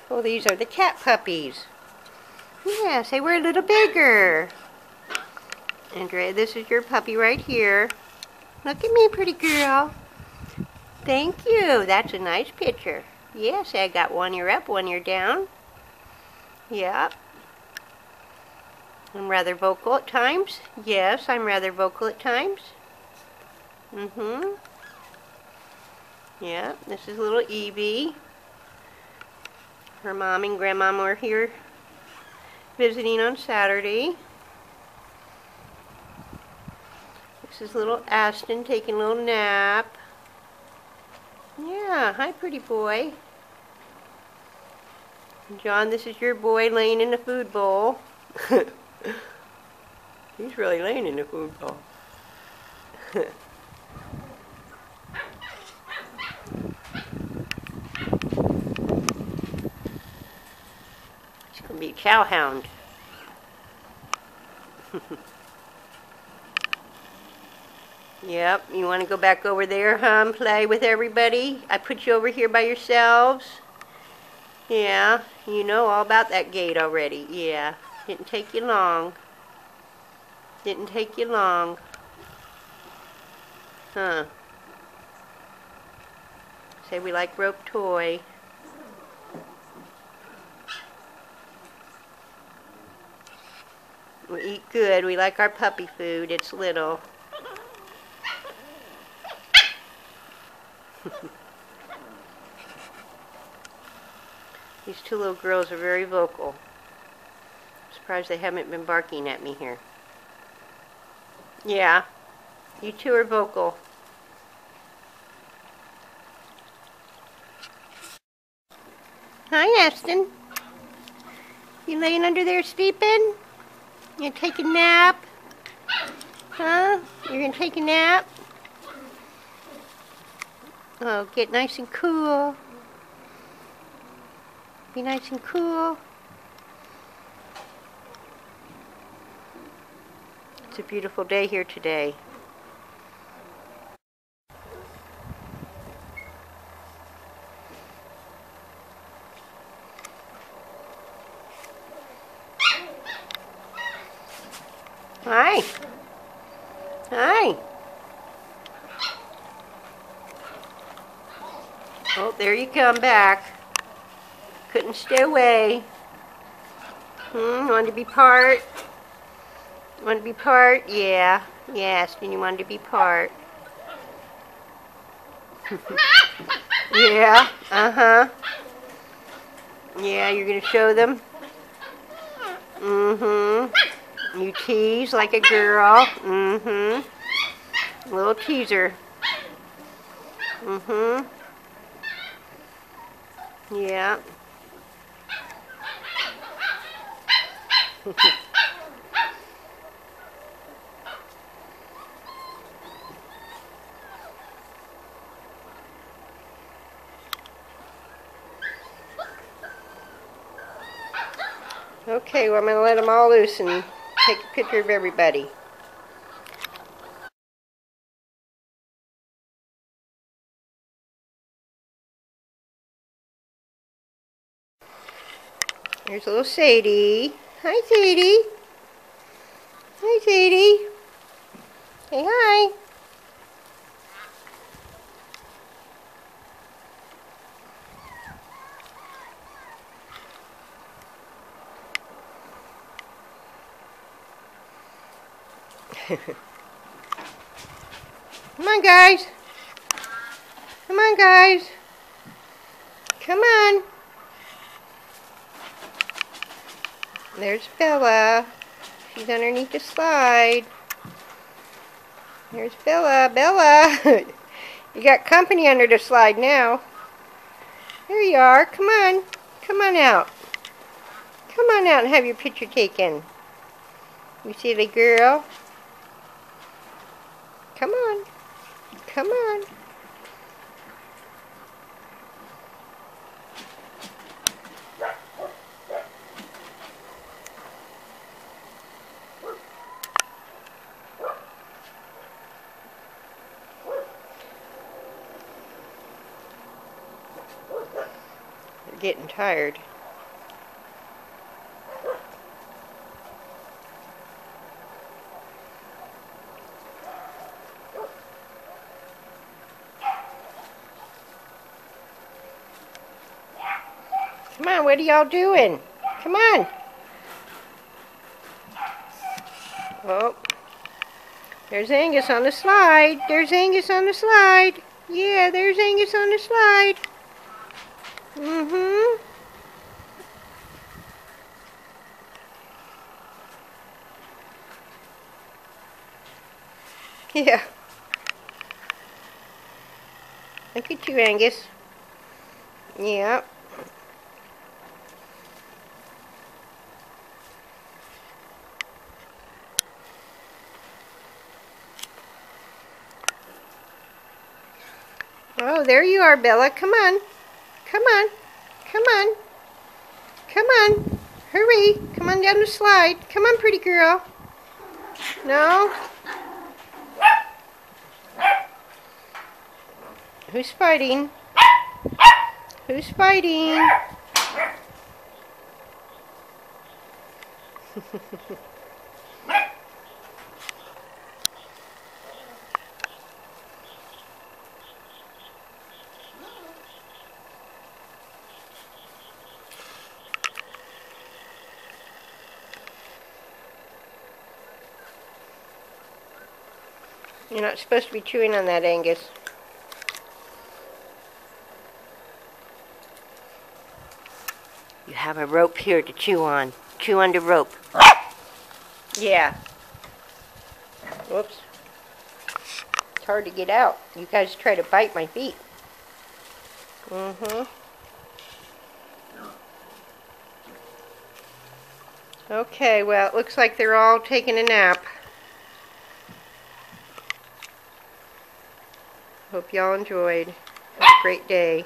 Oh, these are the cat puppies. Yes, they were a little bigger. Andrea, this is your puppy right here. Look at me, pretty girl. Thank you. That's a nice picture. Yes, I got one ear up, one ear down. Yep. I'm rather vocal at times. Yes, I'm rather vocal at times. Yeah, this is little Evie. Her mom and grandmom were here visiting on Saturday. This is little Aston taking a little nap. Yeah, hi pretty boy. John, this is your boy laying in the food bowl. He's really laying in the food bowl. He's going to be a chow hound. Yep, you want to go back over there, huh, and play with everybody? I put you over here by yourselves? Yeah, you know all about that gate already. Yeah, didn't take you long. Didn't take you long. Huh. Say we like rope toy. We eat good. We like our puppy food. It's little. These two little girls are very vocal. I'm surprised they haven't been barking at me here. Yeah, you two are vocal. Hi, Aston. You laying under there sleeping? You gonna take a nap? Huh? You're gonna take a nap? Oh, get nice and cool. Be nice and cool. It's a beautiful day here today. Hi. Hi. Oh, there you come back. Couldn't stay away. Wanted to be part? Wanted to be part? Yeah. Yes, and you wanted to be part. Yeah. Uh-huh. Yeah, you're going to show them? You tease like a girl. Little teaser. Yeah. Okay, well, I'm going to let them all loose and take a picture of everybody. Here's little Sadie. Hi, Sadie. Hi, Sadie. Say hi. Come on, guys. Come on, guys. Come on. There's Bella. She's underneath the slide. There's Bella. Bella. You got company under the slide now. There you are. Come on. Come on out. Come on out and have your picture taken. You silly girl. Come on. Come on. They're getting tired. on, what are y'all doing? Come on. Oh, there's Angus on the slide. There's Angus on the slide. Yeah, there's Angus on the slide. Mm-hmm. Yeah. Look at you, Angus. Yeah. Oh, there you are, Bella. Come on. Come on. Come on. Come on. Hurry. Come on down the slide. Come on, pretty girl. No? Who's fighting? Who's fighting? You're not supposed to be chewing on that, Angus. You have a rope here to chew on. Chew on the rope. Yeah. Whoops. It's hard to get out. You guys try to bite my feet. Mm-hmm. Okay, well, it looks like they're all taking a nap. Hope y'all enjoyed. Have a great day.